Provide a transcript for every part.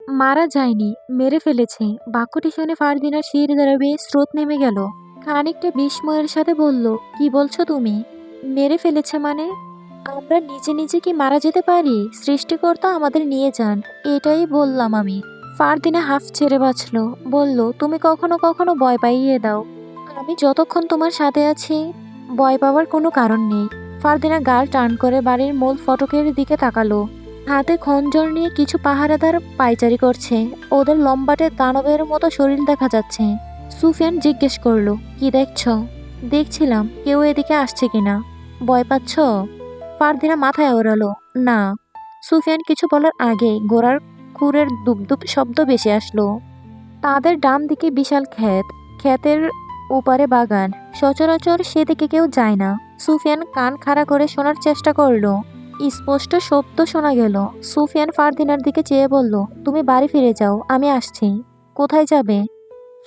মারা যায়নি, মেরে ফেলেছে। বাক্যটি শুনে ফারদিনার শির দ্বারা বেয়ে স্রোত নেমে গেল। খানিকটা বিস্ময়ের সাথে বলল, কি বলছো তুমি? মেরে ফেলেছে মানে? আমরা নিজে নিজে কি মারা যেতে পারি? সৃষ্টিকর্তা আমাদের নিয়ে যান, এটাই বললাম আমি। ফারদিনা হাফ ছেড়ে বাঁচল। বলল, তুমি কখনো কখনো ভয় পাইয়ে দাও। আমি যতক্ষণ তোমার সাথে আছি, ভয় পাওয়ার কোনো কারণ নেই। ফারদিনা গাল টান করে বাড়ির মূল ফটকের দিকে তাকালো। হাতে খঞ্জর নিয়ে কিছু পাহারাদার পায়চারি করছে। ওদের লম্বাটে দানবের মতো শরীর দেখা যাচ্ছে। সুফিয়ান জিজ্ঞেস করলো, কি দেখছো? দেখছিলাম কেউ এদিকে আসছে কিনা। ভয় পাচ্ছ? ফারদিনা মাথায় ওড়ালো, না। সুফিয়ান কিছু বলার আগে ঘোড়ার খুরের দুবদুব শব্দ ভেসে আসলো। তাদের ডান দিকে বিশাল ক্ষেত, ক্ষেতের ওপারে বাগান। সচরাচর সেদিকে কেউ যায় না। সুফিয়ান কান খাড়া করে শোনার চেষ্টা করলো। স্পষ্ট শব্দ শোনা গেল। সুফিয়ান ফারদিনার দিকে চেয়ে বলল, তুমি বাড়ি ফিরে যাও, আমি আসছি। কোথায় যাবে?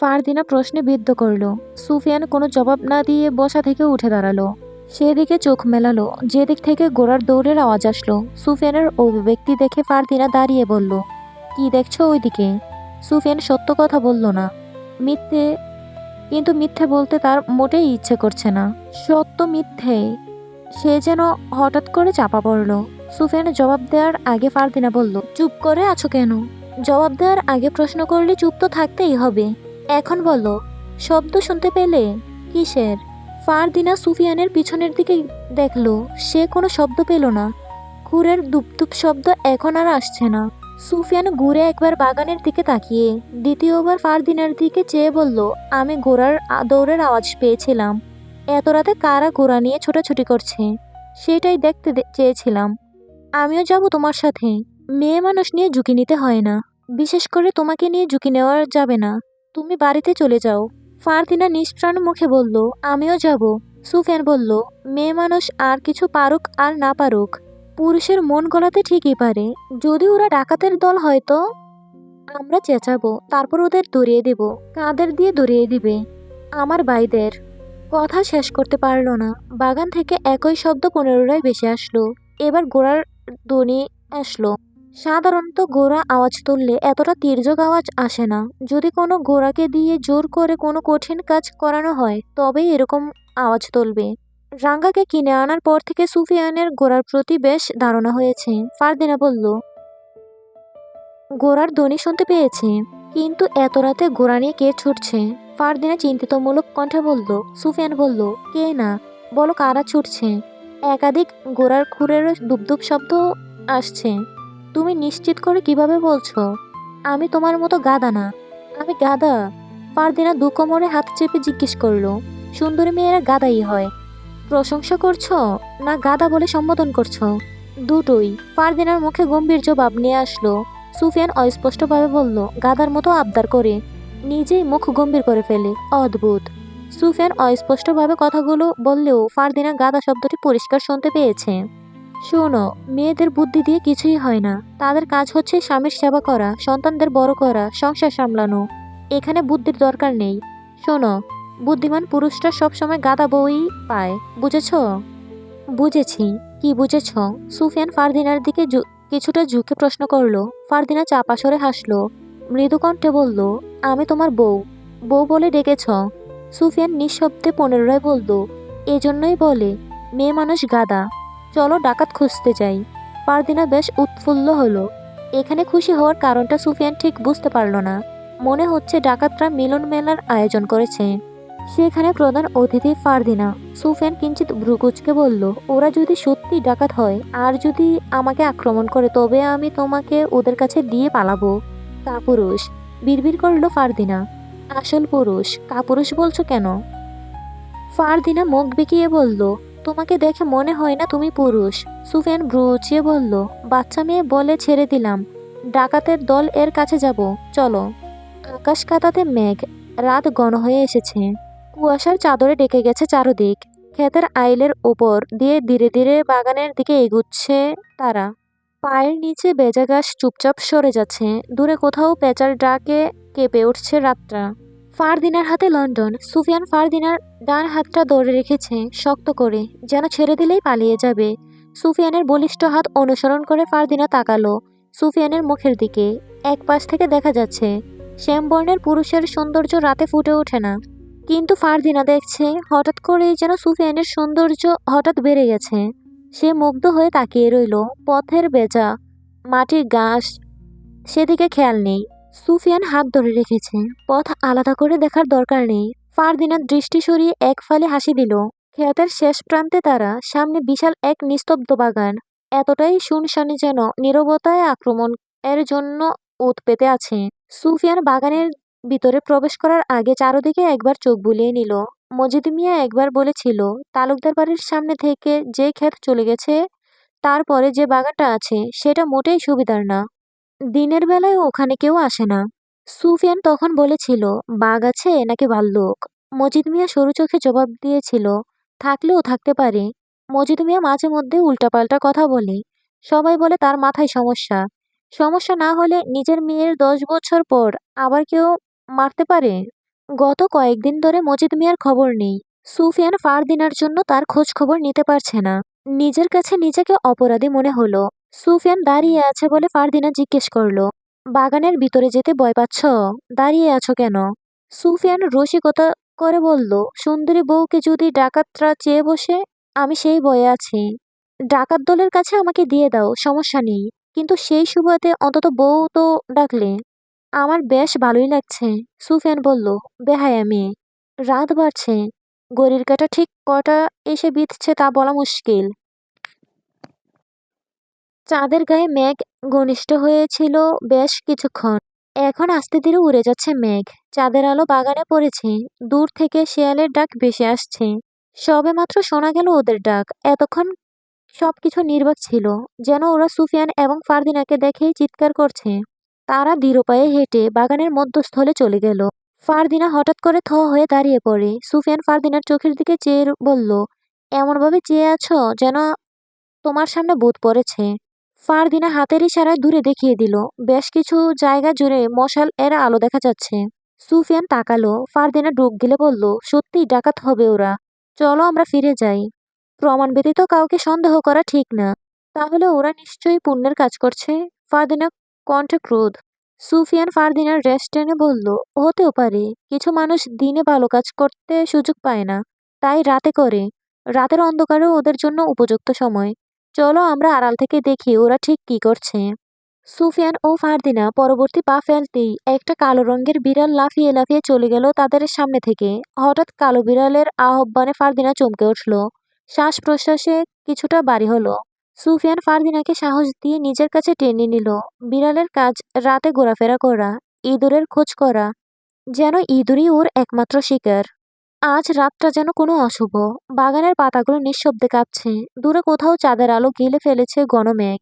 ফারদিনা প্রশ্নে বিদ্ধ করল। সুফিয়ান কোনো জবাব না দিয়ে বসা থেকে উঠে দাঁড়ালো। সেদিকে চোখ মেলালো যেদিক থেকে ঘোড়ার দৌড়ের আওয়াজ আসলো। সুফিয়ানের অভিব্যক্তি দেখে ফারদিনা দাঁড়িয়ে বলল, কি দেখছো ওইদিকে? সুফিয়ান সত্য কথা বলল না, মিথ্যে। কিন্তু মিথ্যে বলতে তার মোটেই ইচ্ছে করছে না। সত্য মিথ্যে সে যেন হঠাৎ করে চাপা পড়ল। সুফিয়ানের জবাব দেওয়ার আগে ফারদিনা বলল, চুপ করে আছো কেন? জবাব দেওয়ার আগে প্রশ্ন করলে চুপ তো থাকতেই হবে। এখন বলো, শব্দ শুনতে পেলে? কিসের? ফারদিনা সুফিয়ানের পিছনের দিকে দেখলো। সে কোনো শব্দ পেল না। খুরের দুপদুপ শব্দ এখন আর আসছে না। সুফিয়ান ঘুরে একবার বাগানের দিকে তাকিয়ে দ্বিতীয়বার ফারদিনার দিকে চেয়ে বলল, আমি ঘোড়ার দৌড়ের আওয়াজ পেয়েছিলাম। এত রাতে কারা ঘোড়া নিয়ে ছোটাছুটি করছে সেটাই দেখতে চেয়েছিলাম। আমিও যাব তোমার সাথে। মেয়ে মানুষ নিয়ে ঝুঁকি নিতে হয় না, বিশেষ করে তোমাকে নিয়ে ঝুঁকি নেওয়া যাবে না। তুমি বাড়িতে চলে যাও। ফারদিনা নিষ্প্রাণ মুখে বলল, আমিও যাব। সুফিয়ান বলল, মেয়ে মানুষ আর কিছু পারুক আর না পারুক, পুরুষের মন গলাতে ঠিকই পারে। যদি ওরা ডাকাতের দল হয় তো? আমরা চেঁচাবো, তারপর ওদের ধরিয়ে দেব। কাদের দিয়ে ধরিয়ে দিবে? আমার ভাইদের। কথা শেষ করতে পারল না। বাগান থেকে একই শব্দ পুনরায় ভেসে আসলো। এবার ঘোড়ার ধ্বনি আসলো। সাধারণত ঘোড়া আওয়াজ তুললে এতটা তীর্যক আওয়াজ আসে না। যদি কোনো ঘোড়াকে দিয়ে জোর করে কোনো কঠিন কাজ করানো হয় তবেই এরকম আওয়াজ তুলবে। রাঙ্গাকে কিনে আনার পর থেকে সুফিয়ানের ঘোড়ার প্রতি বেশ ধারণা হয়েছে। ফারদিনা বলল, ঘোড়ার ধ্বনি শুনতে পেয়েছে, কিন্তু এত রাতে ঘোড়া নিয়ে কে ছুটছে? ফারদিনা চিন্তিতমূলক কণ্ঠে বলল। সুফিয়ান বলল, কে না, বলো কারা ছুটছে। একাধিক ঘোড়ার খুরের দুবদুব শব্দ আসছে। তুমি নিশ্চিত করে কিভাবে বলছো? আমি তোমার মতো গাধা না। আমি গাধা? ফারদিনা দু কোমরে হাত চেপে জিজ্ঞেস করলো। সুন্দরী মেয়েরা গাধাই হয়। প্রশংসা করছো না গাধা বলে সম্বোধন করছো? দুটোই। ফারদিনার মুখে গম্ভীর জবাব নিয়ে আসলো। সুফিয়ান অস্পষ্টভাবে বলল, গাধার মতো আবদার করে নিজেই মুখ গম্ভীর করে ফেলে, অদ্ভুত। সুফিয়ান অস্পষ্টভাবে কথাগুলো বললেও ফারদিনা গাধা শব্দটি পরিষ্কার শুনতে পেয়েছে। শোনো, মেয়েদের বুদ্ধি দিয়ে কিছুই হয় না। তাদের কাজ হচ্ছে স্বামীর সেবা করা, সন্তানদের বড় করা, সংসার সামলানো। এখানে বুদ্ধির দরকার নেই। শোনো, বুদ্ধিমান পুরুষরা সবসময় গাধা বউই পায়, বুঝেছো? বুঝেছি। কি বুঝেছ? সুফিয়ান ফারদিনার দিকে কিছুটা ঝুঁকে প্রশ্ন করলো। ফারদিনা চাপা সরে হাসলো। মৃদু কণ্ঠে বলল, আমি তোমার বউ। বউ বলে ডেকেছ? সুফিয়ান নিঃশব্দে পুনরায় বলল, এজন্যই বলে মেয়ে মানুষ গাধা। চলো ডাকাত খুঁজতে যাই। ফারদিনা বেশ উৎফুল্ল হলো। এখানে খুশি হওয়ার কারণটা সুফিয়ান ঠিক বুঝতে পারল না। মনে হচ্ছে ডাকাতরা মিলন মেলার আয়োজন করেছে। সেখানে প্রধান অতিথি ফারদিনা। সুফিয়ান কিঞ্চিত ভ্রুকুচকে বলল, ওরা যদি সত্যি ডাকাত হয় আর যদি আমাকে আক্রমণ করে তবে আমি তোমাকে ওদের কাছে দিয়ে পালাবো। কাপুরুষ, বিড়বিড় করলো ফারদিনা। আসল পুরুষ। কাপুরুষ বলছো কেন? ফারদিনা মুখ বেঁকিয়ে বলল, তোমাকে দেখে মনে হয় না তুমি পুরুষ। সুফিয়ান ভ্রু উঁচিয়ে বলল, বাচ্চা মেয়ে বলে ছেড়ে দিলাম। ডাকাতের দল এর কাছে যাব, চলো। আকাশ কাঁদাতে মেঘ, রাত ঘন হয়ে এসেছে। কুয়াশার চাদরে ঢেকে গেছে চারদিক। ক্ষেতের আইলের ওপর দিয়ে ধীরে ধীরে বাগানের দিকে এগুচ্ছে তারা। পায়ের নিচে ভেজা ঘাস চুপচাপ সরে যাচ্ছে। দূরে কোথাও পেঁচার ডাকে কেঁপে উঠছে রাতটা। ফারদিনার হাতে লন্ডন। সুফিয়ান ফারদিনার ডান হাতটা ধরে রেখেছে শক্ত করে, যেন ছেড়ে দিলেই পালিয়ে যাবে। সুফিয়ানের বলিষ্ঠ হাত অনুসরণ করে ফারদিনা তাকালো। সুফিয়ানের মুখের দিকে। এক পাশ থেকে দেখা যাচ্ছে শ্যামবর্ণের পুরুষের সৌন্দর্য রাতে ফুটে ওঠে না, কিন্তু ফারদিনা দেখছে হঠাৎ করেই যেন সুফিয়ানের সৌন্দর্য হঠাৎ বেড়ে গেছে। সে মুগ্ধ হয়ে তাকিয়ে রইল। পথের বেজা মাটির ঘাস, সেদিকে খেয়াল নেই। সুফিয়ান হাত ধরে রেখেছে। পথ আলাদা করে দেখার দরকার নেই। ফারদিনার দৃষ্টি সরিয়ে এক ফালি হাসি দিল। ক্ষেতের শেষ প্রান্তে তারা, সামনে বিশাল এক নিস্তব্ধ বাগান। এতটাই শুনশানি যেন নীরবতায় আক্রমণ এর জন্য ওত পেতে আছে। সুফিয়ান বাগানের ভিতরে প্রবেশ করার আগে চারদিকে একবার চোখ বুলিয়ে নিল। মজিদ মিয়া একবার বলেছিল, তালুকদার বাড়ির সামনে থেকে যে ক্ষেত চলে গেছে, তারপরে যে বাগানটা আছে সেটা মোটেই সুবিধার না। দিনের বেলায় ওখানে কেউ আসে না। সুফিয়ান তখন বলেছিল, বাঘ আছে নাকি ভাল্লুক? মজিদ মিয়া সরু চোখে জবাব দিয়েছিল, থাকলেও থাকতে পারে। মজিদ মিয়া মাঝে মধ্যে উল্টাপাল্টা কথা বলে। সবাই বলে তার মাথায় সমস্যা। সমস্যা না হলে নিজের মেয়ের 10 বছর পর আবার কেউ মারতে পারে? গত কয়েকদিন ধরে মজিদ মিয়ার খবর নেই। সুফিয়ান ফারদিনার জন্য তার খোঁজ খবর নিতে পারছে না। নিজের কাছে নিজেকে অপরাধী মনে হলো। সুফিয়ান দাঁড়িয়ে আছে বলে ফারদিনা জিজ্ঞেস করলো, বাগানের ভিতরে যেতে ভয় পাচ্ছ? দাঁড়িয়ে আছো কেন? সুফিয়ান রসিকতা করে বলল, সুন্দরী বউকে যদি ডাকাতরা চেয়ে বসে, আমি সেই ভয়ে আছি। ডাকাত দলের কাছে আমাকে দিয়ে দাও, সমস্যা নেই, কিন্তু সেই সুবাদে অন্তত বউ তো ডাকলে। আমার বেশ ভালোই লাগছে, সুফিয়ান বলল, বেহায়া মেয়ে। রাত বাড়ছে। ঘড়ির কাঁটা ঠিক কটা এসে বিঁধছে তা বলা মুশকিল। চাঁদের গায়ে মেঘ ঘনিষ্ঠ হয়েছিল বেশ কিছুক্ষণ। এখন আস্তে ধীরে উড়ে যাচ্ছে মেঘ। চাঁদের আলো বাগানে পড়েছে। দূর থেকে শেয়ালের ডাক ভেসে আসছে। সবেমাত্র শোনা গেল ওদের ডাক। এতক্ষণ সবকিছু নির্বাক ছিল, যেন ওরা সুফিয়ান এবং ফারদিনাকে দেখেই চিৎকার করছে। তারা ধীর পায়ে হেঁটে বাগানের মধ্যস্থলে চলে গেল। ফারদিনা হঠাৎ করে থ হয়ে দাঁড়িয়ে পড়ে। সুফিয়ান ফারদিনার চোখের দিকে চেয়ে বলল, এমনভাবে চেয়ে আছো যেন তোমার সামনে ভূত পড়েছে। ফারদিনা হাতের ইশারায় দূরে দেখিয়ে দিল। বেশ কিছু জায়গা জুড়ে মশাল এর আলো দেখা যাচ্ছে। সুফিয়ান তাকালো। ফারদিনা ডুব গিলে বলল, সত্যিই ডাকাত হবে ওরা। চলো আমরা ফিরে যাই। প্রমাণ ব্যতীত কাউকে সন্দেহ করা ঠিক না। তাহলে ওরা নিশ্চয়ই পুণ্যের কাজ করছে। ফারদিনা কণ্ঠে ক্রোধ। সুফিয়ান ফারদিনার রেশ টেনে বলল, হতেও পারে। কিছু মানুষ দিনে ভালো কাজ করতে সুযোগ পায় না, তাই রাতে করে। রাতের অন্ধকারও ওদের জন্য উপযুক্ত সময়। চলো আমরা আড়াল থেকে দেখি ওরা ঠিক কি করছে। সুফিয়ান ও ফারদিনা পরবর্তী পা ফেলতেই একটা কালো রঙের বিড়াল লাফিয়ে লাফিয়ে চলে গেল তাদের সামনে থেকে। হঠাৎ কালো বিড়ালের আহ্বানে ফারদিনা চমকে উঠল। শ্বাস প্রশ্বাসে কিছুটা বাড়ি হলো। সুফিয়ান ফারদিনাকে সাহস দিয়ে নিজের কাছে টেনে নিল। বিড়ালের কাজ রাতে ঘোরাফেরা করা, ইঁদুরের খোঁজ করা। যেন ইঁদুরই ওর একমাত্র শিকার। আজ রাতটা যেন কোনো অশুভ। বাগানের পাতাগুলো নিঃশব্দে কাঁপছে। দূরে কোথাও চাঁদের আলো গিলে ফেলেছে ঘন মেঘ।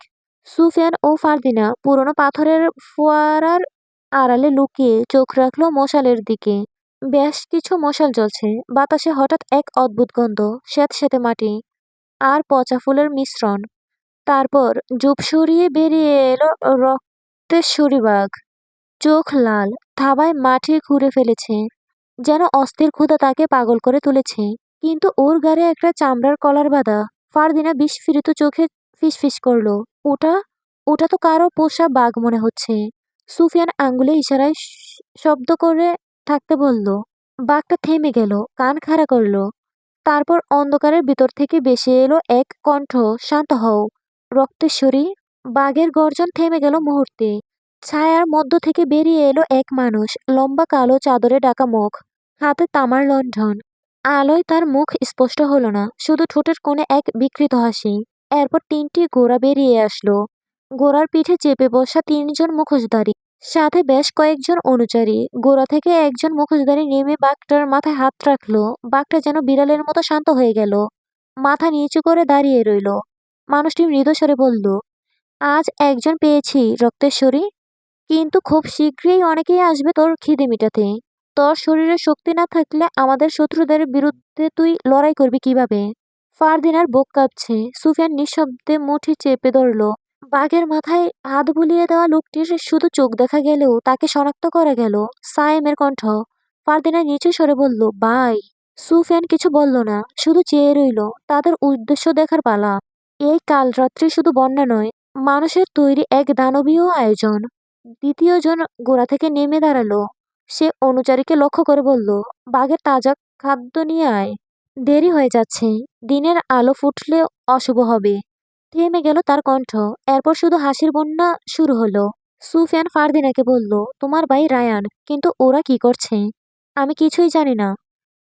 সুফিয়ান ও ফারদিনা পুরনো পাথরের ফোয়ারার আড়ালে লুকিয়ে চোখ রাখলো মশালের দিকে। বেশ কিছু মশাল জ্বলছে। বাতাসে হঠাৎ এক অদ্ভুত গন্ধ, স্যাঁতসেঁতে মাটি আর পচা ফুলের মিশ্রণ। তারপর ঝোপ সরিয়ে বেরিয়ে এলো রক্তেশ্বরী বাঘ। চোখ লাল, থাবায় মাটি খুঁড়ে ফেলেছে। যেন অস্থির ক্ষুধা তাকে পাগল করে তুলেছে। কিন্তু ওর গাড়ে একটা চামড়ার কলার বাঁধা। ফারদিনা বিস্ফারিত চোখে ফিসফিস করলো, ওটা ওটা তো কারো পোষা বাঘ মনে হচ্ছে। সুফিয়ান আঙ্গুলে ইশারায় শব্দ করে থাকতে বলল। বাঘটা থেমে গেল, কান খাড়া করলো। তারপর অন্ধকারের ভিতর থেকে ভেসে এলো এক কণ্ঠ, শান্ত হও রক্তেশ্বরী। বাঘের গর্জন থেমে গেল মুহূর্তে। ছায়ার মধ্য থেকে বেরিয়ে এলো এক মানুষ, লম্বা কালো চাদরে ঢাকা মুখ, হাতে তামার লণ্ঠন। আলোয় তার মুখ স্পষ্ট হলো না, শুধু ঠোঁটের কোণে এক বিকৃত হাসি। এরপর 3টি ঘোড়া বেরিয়ে আসলো। ঘোড়ার পিঠে চেপে বসা 3জন মুখোশধারী, সাথে বেশ কয়েকজন অনুচারী। ঘোড়া থেকে একজন মুখোশধারী নেমে বাঘটার মাথায় হাত রাখলো। বাঘটা যেন বিড়ালের মতো শান্ত হয়ে গেল। মাথা নিচু করে দাঁড়িয়ে রইল। মানুষটি মৃদুস্বরে বলল, আজ একজন পেয়েছি রক্তেশ্বরী, কিন্তু খুব শীঘ্রই অনেকেই আসবে তোর খিদে মিটাতে। তোর শরীরে শক্তি না থাকলে আমাদের শত্রুদের বিরুদ্ধে তুই লড়াই করবি কিভাবে? ফারদিনার বুক কাঁপছে। সুফিয়ান নিঃশব্দে মুঠি চেপে ধরল। বাঘের মাথায় হাত বুলিয়ে দেওয়া লোকটির শুধু চোখ দেখা গেলেও তাকে শনাক্ত করা গেল। সায়েমের কণ্ঠ। ফারদিনা নিচু স্বরে বলল, ভাই। সুফিয়ান কিছু বলল না, শুধু চেয়ে রইল। তাদের উদ্দেশ্য দেখার পালা। এই কাল রাত্রি শুধু বন্যা নয়, মানুষের তৈরি এক দানবীয় আয়োজন। দ্বিতীয় জন গোড়া থেকে নেমে দাঁড়ালো। সে অনুচারীকে লক্ষ্য করে বলল, বাঘের তাজা খাদ্য নিয়ে আয়। দেরি হয়ে যাচ্ছে। দিনের আলো ফুটলে অশুভ হবে। থেমে গেল তার কণ্ঠ। এরপর শুধু হাসির বন্যা শুরু হলো। সুফিয়ান ফারদিনাকে বলল, তোমার ভাই রায়ান, কিন্তু ওরা কি করছে? আমি কিছুই জানি না।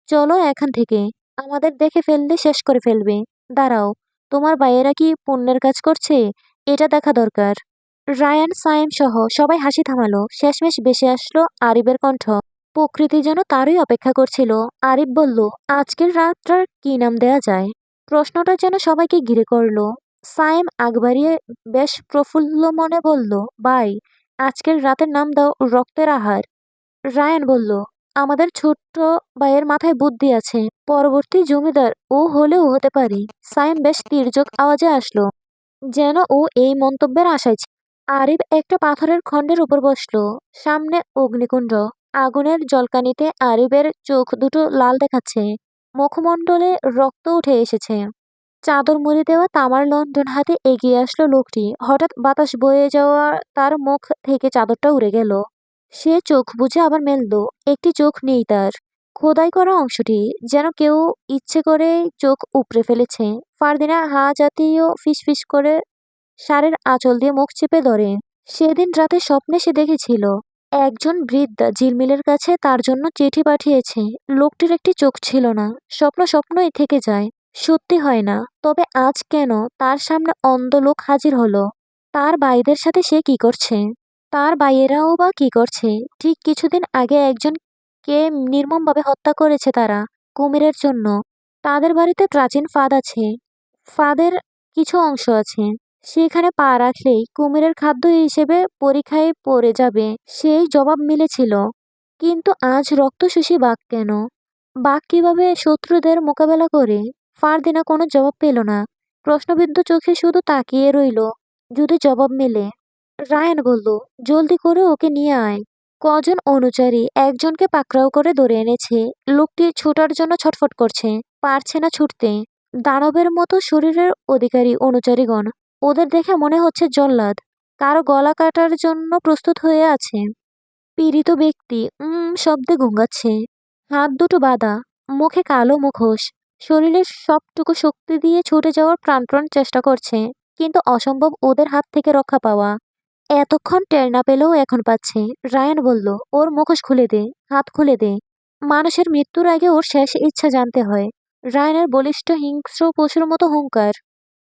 চলো এখান থেকে। আমাদের দেখে ফেললে শেষ করে ফেলবে। দাঁড়াও, তোমার ভাইয়েরা কি পুণ্যের কাজ করছে? এটা দেখা দরকার। রায়ান, সাইম সহ সবাই হাসি থামালো। শেষমেশ ভেসে আসলো আরিবের কণ্ঠ। প্রকৃতি যেন তারই অপেক্ষা করছিল। আরিফ বলল, আজকের রাতটার কি নাম দেয়া যায়? প্রশ্নটা যেন সবাইকে ঘিরে করলো। সাইম আগ বাড়িয়ে বেশ প্রফুল্ল মনে বলল, ভাই, আজকের রাতের নাম দাও রক্তের আহার। রায়ান বলল, আমাদের ছোট্ট ভাইয়ের মাথায় বুদ্ধি আছে। পরবর্তী জমিদার ও হলেও হতে পারি। সাইম বেশ তির্যক আওয়াজে আসলো, যেন ও এই মন্তব্যের আশায় ছিল। আরিফ একটা পাথরের খণ্ডের উপর বসলো। সামনে অগ্নিকুণ্ড। আগুনের জলকানিতে আরিফের চোখ দুটো লাল দেখাচ্ছে। মুখমণ্ডলে রক্ত উঠে এসেছে। চাদর মুড়ি দেওয়া তামার লণ্ঠন হাতে এগিয়ে আসলো লোকটি। হঠাৎ বাতাস বয়ে যাওয়া তার মুখ থেকে চাদরটা উড়ে গেল। সে চোখ বুজে আবার মেলল। একটি চোখ নেই তার। খোদাই করা অংশটি যেন কেউ ইচ্ছে করে চোখ উপড়ে ফেলেছে। ফারদিনা হা জাতীয় ফিসফিস করে শাড়ির আঁচল দিয়ে মুখ চেপে ধরে। সেদিন রাতে স্বপ্নে সে দেখেছিল একজন বৃদ্ধা ঝিলমিলের কাছে তার জন্য চিঠি পাঠিয়েছে। লোকটির একটি চোখ ছিল না। স্বপ্ন স্বপ্নই থেকে যায়, সত্যি হয় না। তবে আজ কেন তার সামনে অন্ধ লোক হাজির হলো? তার ভাইদের সাথে সে কি করছে? তার ভাইয়েরাও বা কি করছে? ঠিক কিছুদিন আগে একজনকে নির্মমভাবে হত্যা করেছে তারা, কুমিরের জন্য। তাদের বাড়িতে প্রাচীন ফাঁদ আছে। ফাঁদের কিছু অংশ আছে। সেখানে পা রাখলেই কুমিরের খাদ্য হিসেবে পরীক্ষায় পড়ে যাবে, সেই জবাব মিলেছিল। কিন্তু আজ রক্তশোষী বাঘ কেন? বাঘ কিভাবে শত্রুদের মোকাবেলা করে? ফারদিনা কোনো জবাব পেল না। প্রশ্নবিদ্ধ চোখে শুধু তাকিয়ে রইল। যদি জবাব মেলে। রায়ান বলল, জলদি করে ওকে নিয়ে আয়। কজন অনুচারী একজনকে পাকড়াও করে ধরে এনেছে। লোকটি ছোটার জন্য ছটফট করছে, পারছে না ছুটতে। দানবের মতো শরীরের অধিকারী অনুচারীগণ। ওদের দেখে মনে হচ্ছে জল্লাদ। কারো গলা কাটার জন্য প্রস্তুত হয়ে আছে। পীড়িত ব্যক্তি শব্দে গুঙ্গাচ্ছে। হাত দুটো বাঁধা, মুখে কালো মুখোশ। শরীরের সবটুকু শক্তি দিয়ে ছুটে যাওয়ার প্রাণপণ চেষ্টা করছে। কিন্তু অসম্ভব ওদের হাত থেকে রক্ষা পাওয়া। এতক্ষণ টের না পেলেও এখন পাচ্ছে। রায়ান বলল, ওর মুখোশ খুলে দে, হাত খুলে দে। মানুষের মৃত্যুর আগে ওর শেষ ইচ্ছা জানতে হয়। রায়ানের বলিষ্ঠ হিংস্র পশুর মতো হুঙ্কার।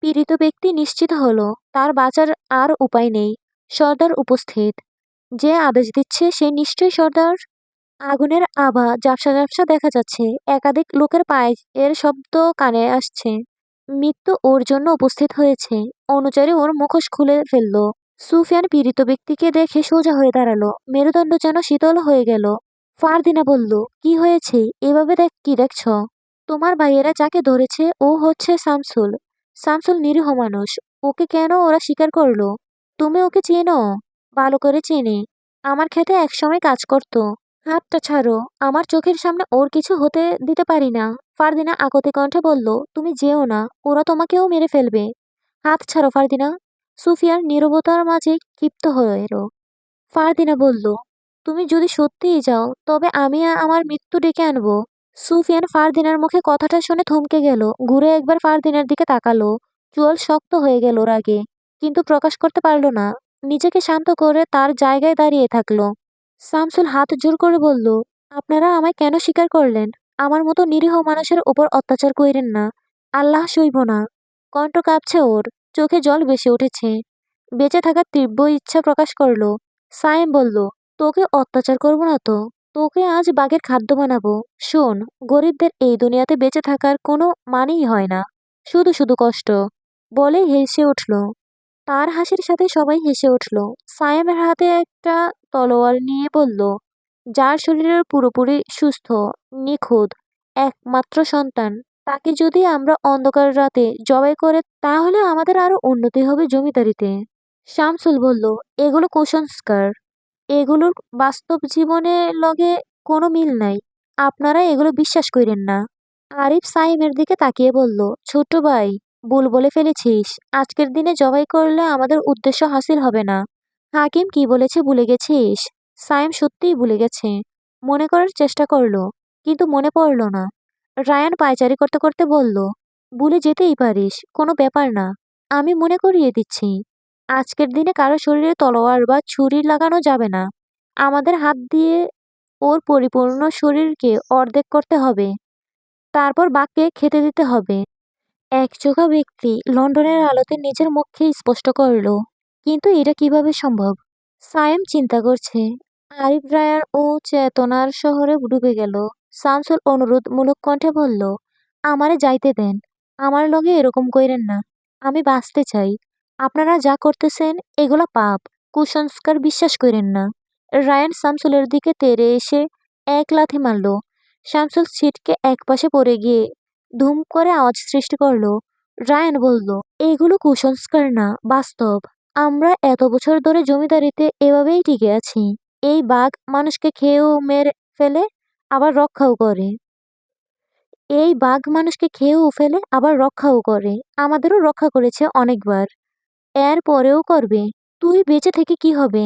পীড়িত ব্যক্তি নিশ্চিত হলো তার বাঁচার আর উপায় নেই। সর্দার উপস্থিত। যে আদেশ দিচ্ছে সে নিশ্চয়ই সর্দার। আগুনের আভা ঝাপসা ঝাপসা দেখা যাচ্ছে। একাধিক লোকের পায়ের শব্দ কানে আসছে। মৃত্যু ওর জন্য উপস্থিত হয়েছে। অনুচারী ওর মুখোশ খুলে ফেলল। সুফিয়ান পীড়িত ব্যক্তিকে দেখে সোজা হয়ে দাঁড়ালো। মেরুদণ্ড যেন শীতল হয়ে গেল। ফারদিনা বলল, কি হয়েছে? এভাবে কি দেখছ? তোমার ভাইয়েরা যাকে ধরেছে ও হচ্ছে শামসুল। শামসুল নিরীহ মানুষ। ওকে কেন ওরা স্বীকার করলো? তুমি ওকে চেনো? ভালো করে চেনে। আমার খেতে একসময় কাজ করতো। হাতটা ছাড়ো। আমার চোখের সামনে ওর কিছু হতে দিতে পারি না। ফারদিনা আকতি কণ্ঠে বলল, তুমি যেও না, ওরা তোমাকেও মেরে ফেলবে। হাত ছাড়ো ফারদিনা। সুফিয়ান নীরবতার মাঝে ক্ষিপ্ত হয়ে এলো। ফারদিনা বলল, তুমি যদি সত্যিই যাও তবে আমি আমার মৃত্যু ডেকে আনবো। সুফিয়ান ফারদিনার মুখে কথাটা শুনে থমকে গেল। ঘুরে একবার ফারদিনার দিকে তাকালো। চুল শক্ত হয়ে গেল রাগে, কিন্তু প্রকাশ করতে পারল না। নিজেকে শান্ত করে তার জায়গায় দাঁড়িয়ে থাকলো। শামসুল হাত জোর করে বলল, আপনারা আমায় কেন স্বীকার করলেন? আমার মতো নিরীহ মানুষের উপর অত্যাচার কইরেন না। আল্লাহ সইব না। কণ্ঠ কাঁপছে ওর, চোখে জল ভেসে উঠেছে। বেঁচে থাকার তীব্র ইচ্ছা প্রকাশ করলো। সায়েম বলল, তোকে অত্যাচার করব না তো। তোকে আজ বাঘের খাদ্য বানাবো। শোন, গরিবদের এই দুনিয়াতে বেঁচে থাকার কোনো মানেই হয় না, শুধু শুধু কষ্ট। বলে হেসে উঠল। তার হাসির সাথে সবাই হেসে উঠল। সায়েমের হাতে একটা তলোয়ার নিয়ে বলল, যার শরীরের পুরোপুরি সুস্থ, নিখুঁত, একমাত্র সন্তান, তাকে যদি আমরা অন্ধকার রাতে জবাই করে তাহলে আমাদের আরো উন্নতি হবে জমিদারিতে। শামসুল বলল, এগুলো কুসংস্কার। এগুলোর বাস্তব জীবনের লগে কোনো মিল নাই। আপনারা এগুলো বিশ্বাস করেন না। আরিফ সাইমের দিকে তাকিয়ে বলল, ছোট ভাই, ভুল বলে ফেলেছিস। আজকের দিনে জবাই করলে আমাদের উদ্দেশ্য হাসিল হবে না। হাকিম কি বলেছে ভুলে গেছিস? সাইম সত্যিই ভুলে গেছে। মনে করার চেষ্টা করলো, কিন্তু মনে পড়ল না। রায়ান পায়চারি করতে করতে বলল, ভুলে যেতেই পারিস, কোনো ব্যাপার না। আমি মনে করিয়ে দিচ্ছি। আজকের দিনে কারো শরীরে তলোয়ার বা ছুরি লাগানো যাবে না। আমাদের হাত দিয়ে ওর পরিপূর্ণ শরীরকে অর্ধেক করতে হবে। তারপর বাঘকে খেতে দিতে হবে। একচোখা ব্যক্তি লন্ডনের আলোতে নিজের মুখকে স্পষ্ট করল। কিন্তু এটা কিভাবে সম্ভব? সায়েম চিন্তা করছে। আরিফ রায়ার ও চেতনার শহরে ডুবে গেল। শামসুল অনুরোধমূলক কণ্ঠে বলল, আমারে যাইতে দেন। আমার লগে এরকম কইরেন না। আমি বাঁচতে চাই। আপনারা যা করতেছেন এগুলা পাপ, কুসংস্কার, বিশ্বাস করেন না। রায়ান শামসুলের দিকে তেড়ে এসে এক লাথি মারল। শামসুল ছিটকে একপাশে পড়ে গিয়ে ধুম করে আওয়াজ সৃষ্টি করলো। রায়ান বলল, এগুলো কুসংস্কার না, বাস্তব। আমরা এত বছর ধরে জমিদারিতে এভাবেই টিকে আছি। এই বাঘ মানুষকে খেয়েও মেরে ফেলে, আবার রক্ষাও করে। এই বাঘ মানুষকে খেয়েও ফেলে, আবার রক্ষাও করে। আমাদেরও রক্ষা করেছে অনেকবার। এর পরেও করবে। তুই বেঁচে থেকে কি হবে?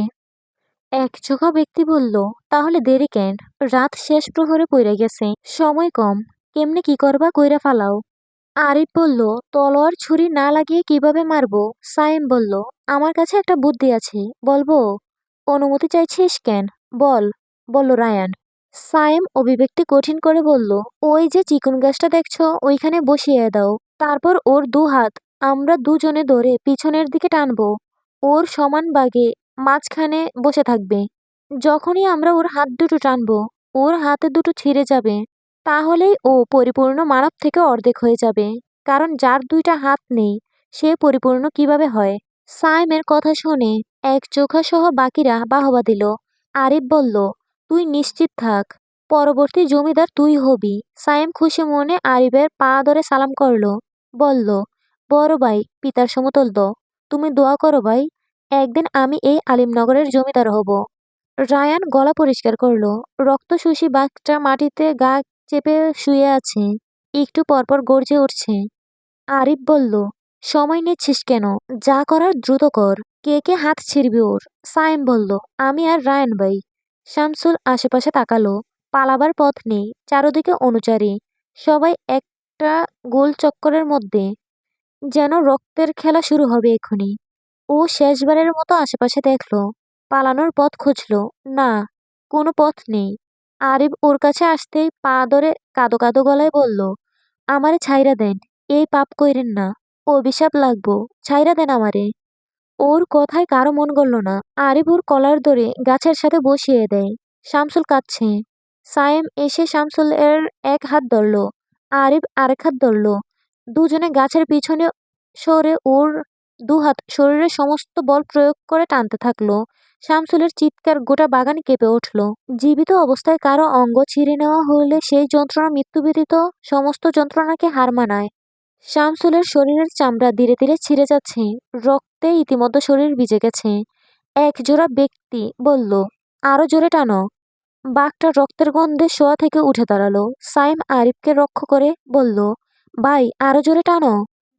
একচোখা ব্যক্তি বলল, তাহলে দেরি কেন? রাত শেষ প্রহরে পইরা গেছে, সময় কম। কেমনে কি করবা কইরা ফালাও। আরিফ বলল, তলোয়ার ছুরি না লাগিয়ে কিভাবে মারবো? সাইম বলল, আমার কাছে একটা বুদ্ধি আছে, বলবো? অনুমতি চাইছিস কেন? বল, বলল রায়ান। সাইম অভিব্যক্তি কঠিন করে বলল, ওই যে চিকন গাছটা দেখছো, ওইখানে বসিয়ে দাও। তারপর ওর দু হাত আমরা দুজনে ধরে পিছনের দিকে টানবো। ওর সমান বাগে মাঝখানে বসে থাকবে। যখনই আমরা ওর হাত দুটো টানবো, ওর হাতে দুটো ছিঁড়ে যাবে। তাহলেই ও পরিপূর্ণ মানব থেকে অর্ধেক হয়ে যাবে। কারণ যার দুইটা হাত নেই, সে পরিপূর্ণ কিভাবে হয়? সাইমের কথা শুনে এক চোখা সহ বাকিরা বাহবা দিল। আরিফ বলল, তুই নিশ্চিত থাক, পরবর্তী জমিদার তুই হবি। সাইম খুশি মনে আরিফের পা ধরে সালাম করলো। বলল, বড় ভাই পিতার সমতুল্য। তুমি দোয়া করো ভাই, একদিন আমি এই আলিমনগরের জমিদার হব। রায়ান গলা পরিষ্কার করলো। রক্তশোষী বাঘটা মাটিতে গা চেপে শুয়ে আছে, একটু পরপর গর্জে উঠছে। আরিফ বলল, সময় নিচ্ছিস কেন? যা করার দ্রুত কর। কে কে হাত ছিড়বি ওর? সাইম বলল, আমি আর রায়ান ভাই। শামসুল আশেপাশে তাকালো। পালাবার পথ নেই, চারদিকে অনুচারী। সবাই একটা গোল চক্করের মধ্যে, যেন রক্তের খেলা শুরু হবে এক্ষুনি। ও শেষবারের মতো আশেপাশে দেখলো। পালানোর পথ খুঁজলো। না, কোনো পথ নেই। আরিফ ওর কাছে আসতেই পা ধরে কাঁদো কাঁদো গলায় বলল, আমারে ছাইরা দেন। এই পাপ কইরেন না। অভিশাপ লাগবো। ছাইরা দেন আমারে। ওর কথায় কারো মন গলল না। আরিফ ওর কলার ধরে গাছের সাথে বসিয়ে দেয়। শামসুল কাঁদছে। সায়েম এসে শামসুল এর এক হাত ধরল। আরিফ আরেক হাত ধরল। দুজনে গাছের পিছনে সরে ওর দুহাত শরীরের সমস্ত বল প্রয়োগ করে টানতে থাকলো। শামসুলের চিৎকার গোটা বাগান কেঁপে উঠল। জীবিত অবস্থায় কারো অঙ্গ ছিঁড়ে নেওয়া হলে সেই যন্ত্রণা মৃত্যু ব্যতীত সমস্ত যন্ত্রণাকে হার মানায়। শামসুলের শরীরের চামড়া ধীরে ধীরে ছিঁড়ে যাচ্ছে। রক্তে ইতিমধ্যে শরীর ভিজে গেছে। এক জোড়া ব্যক্তি বলল, আরো জোরে টানো। বাঘটা রক্তের গন্ধে শোয়া থেকে উঠে দাঁড়ালো। সাইম আরিফকে রক্ষ করে বলল, ভাই আরো জোরে টানো,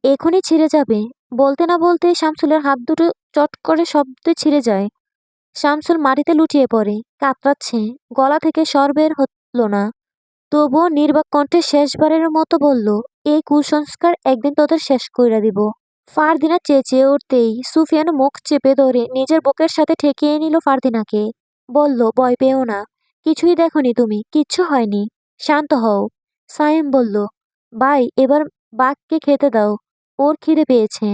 এখনই ছিঁড়ে যাবে। বলতে না বলতে শামসুলের হাত দুটো চট করে শব্দে ছিঁড়ে যায়। শামসুল মাটিতে লুটিয়ে পড়ে, কাতরাচ্ছে। গলা থেকে স্বর বের হলো না। তবুও নির্বাক কণ্ঠে শেষবারের মতো বলল, এই কুসংস্কার একদিন তোদের শেষ কইরা দিব। ফারদিনা চেঁচিয়ে উঠতেই সুফিয়ান মুখ চেপে ধরে নিজের বুকের সাথে ঠেকিয়ে নিল ফারদিনাকে। বলল, ভয় পেও না। কিছুই দেখনি তুমি, কিচ্ছু হয়নি। শান্ত হও। সায়েম বলল, ভাই এবার বাঘকে খেতে দাও, ওর খিদে পেয়েছে।